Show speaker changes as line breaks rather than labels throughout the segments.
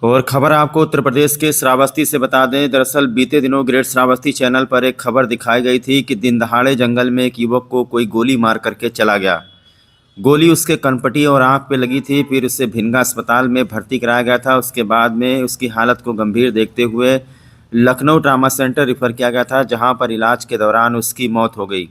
और खबर आपको उत्तर प्रदेश के श्रावस्ती से बता दें। दरअसल बीते दिनों ग्रेट श्रावस्ती चैनल पर एक खबर दिखाई गई थी कि दिन दहाड़े जंगल में एक युवक को कोई गोली मार करके चला गया। गोली उसके कनपटी और आंख पे लगी थी। फिर उसे भिनगा अस्पताल में भर्ती कराया गया था। उसके बाद में उसकी हालत को गंभीर देखते हुए लखनऊ ट्रामा सेंटर रिफ़र किया गया था, जहां पर इलाज के दौरान उसकी मौत हो गई।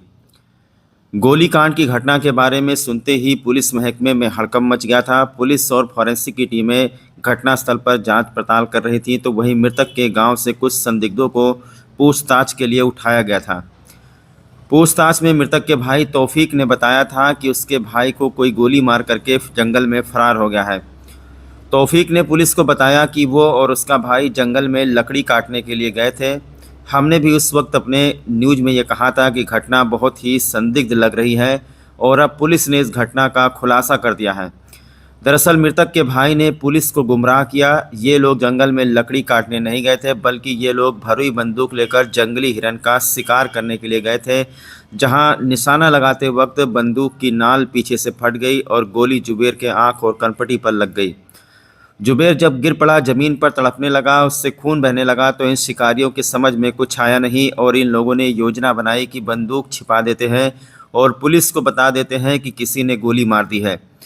गोलीकांड की घटना के बारे में सुनते ही पुलिस महकमे में हड़कंप मच गया था। पुलिस और फॉरेंसिक की टीमें घटनास्थल पर जांच पड़ताल कर रही थी, तो वहीं मृतक के गांव से कुछ संदिग्धों को पूछताछ के लिए उठाया गया था। पूछताछ में मृतक के भाई तौफीक ने बताया था कि उसके भाई को कोई गोली मार करके जंगल में फरार हो गया है। तौफीक ने पुलिस को बताया कि वो और उसका भाई जंगल में लकड़ी काटने के लिए गए थे। हमने भी उस वक्त अपने न्यूज़ में ये कहा था कि घटना बहुत ही संदिग्ध लग रही है, और अब पुलिस ने इस घटना का खुलासा कर दिया है। दरअसल मृतक के भाई ने पुलिस को गुमराह किया। ये लोग जंगल में लकड़ी काटने नहीं गए थे, बल्कि ये लोग भरी बंदूक लेकर जंगली हिरन का शिकार करने के लिए गए थे, जहां निशाना लगाते वक्त बंदूक की नाल पीछे से फट गई और गोली जुबेर के आंख और कनपटी पर लग गई। जुबेर जब गिर पड़ा, ज़मीन पर तड़पने लगा, उससे खून बहने लगा, तो इन शिकारियों की समझ में कुछ आया नहीं और इन लोगों ने योजना बनाई कि बंदूक छिपा देते हैं और पुलिस को बता देते हैं कि किसी ने गोली मार दी है।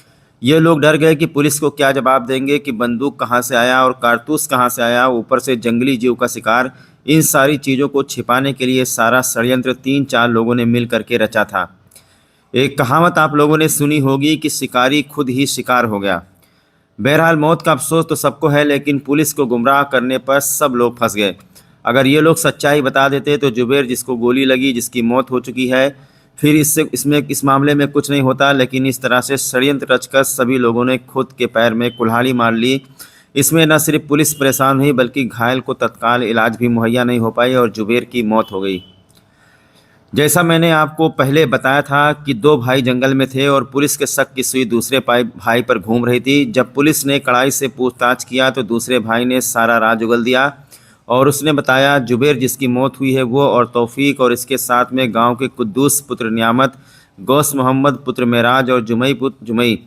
ये लोग डर गए कि पुलिस को क्या जवाब देंगे कि बंदूक कहाँ से आया और कारतूस कहाँ से आया, ऊपर से जंगली जीव का शिकार। इन सारी चीज़ों को छिपाने के लिए सारा षड्यंत्र 3-4 लोगों ने मिल करके रचा था। एक कहावत आप लोगों ने सुनी होगी कि शिकारी खुद ही शिकार हो गया। बहरहाल मौत का अफसोस तो सबको है, लेकिन पुलिस को गुमराह करने पर सब लोग फंस गए। अगर ये लोग सच्चाई बता देते तो जुबेर, जिसको गोली लगी, जिसकी मौत हो चुकी है, फिर इस मामले में कुछ नहीं होता। लेकिन इस तरह से षड्यंत्र रचकर सभी लोगों ने खुद के पैर में कुल्हाड़ी मार ली। इसमें न सिर्फ पुलिस परेशान हुई, बल्कि घायल को तत्काल इलाज भी मुहैया नहीं हो पाई और जुबेर की मौत हो गई। जैसा मैंने आपको पहले बताया था कि 2 भाई जंगल में थे और पुलिस के शक की सुई दूसरे भाई पर घूम रही थी। जब पुलिस ने कड़ाई से पूछताछ किया तो दूसरे भाई ने सारा राज उगल दिया और उसने बताया जुबेर जिसकी मौत हुई है वो और तौफीक और इसके साथ में गांव के कुद्दूस पुत्र नियामत, गौस मोहम्मद पुत्र मेराज और जुमई पुत्र जुमई,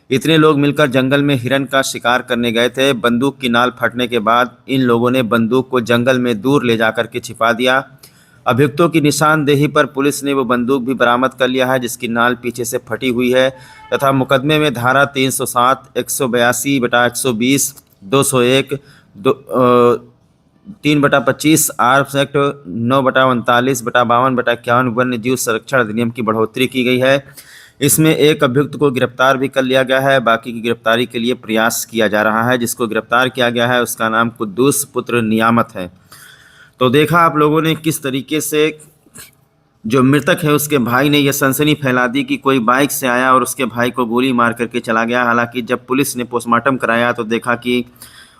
इतने लोग मिलकर जंगल में हिरन का शिकार करने गए थे। बंदूक की नाल फटने के बाद इन लोगों ने बंदूक को जंगल में दूर ले जाकर के छिपा दिया। अभियुक्तों की निशानदेही पर पुलिस ने वो बंदूक भी बरामद कर लिया है, जिसकी नाल पीछे से फटी हुई है, तथा मुकदमे में धारा 307, 182/120, 201, 3/25 आर्म्स एक्ट, 9/39/52/51 वन्य जीव संरक्षण अधिनियम की बढ़ोतरी की गई है। इसमें एक अभियुक्त को गिरफ्तार भी कर लिया गया है। बाकी की गिरफ्तारी के लिए प्रयास किया जा रहा है। जिसको गिरफ्तार किया गया है उसका नाम कुद्दूस पुत्र नियामत है। तो देखा आप लोगों ने किस तरीके से जो मृतक है उसके भाई ने यह सनसनी फैला दी कि कोई बाइक से आया और उसके भाई को गोली मार करके चला गया। हालांकि जब पुलिस ने पोस्टमार्टम कराया तो देखा कि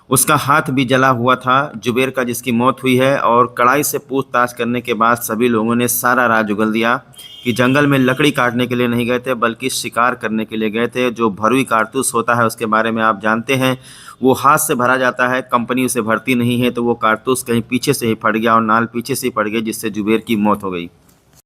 उसका हाथ भी जला हुआ था, जुबेर का, जिसकी मौत हुई है। और कड़ाई से पूछताछ करने के बाद सभी लोगों ने सारा राज उगल दिया कि जंगल में लकड़ी काटने के लिए नहीं गए थे, बल्कि शिकार करने के लिए गए थे। जो भरुई कारतूस होता है उसके बारे में आप जानते हैं, वो हाथ से भरा जाता है, कंपनी उसे भरती नहीं है, तो वो कारतूस कहीं पीछे से ही फट गया और नाल पीछे से ही फट गई, जिससे जुबेर की मौत हो गई।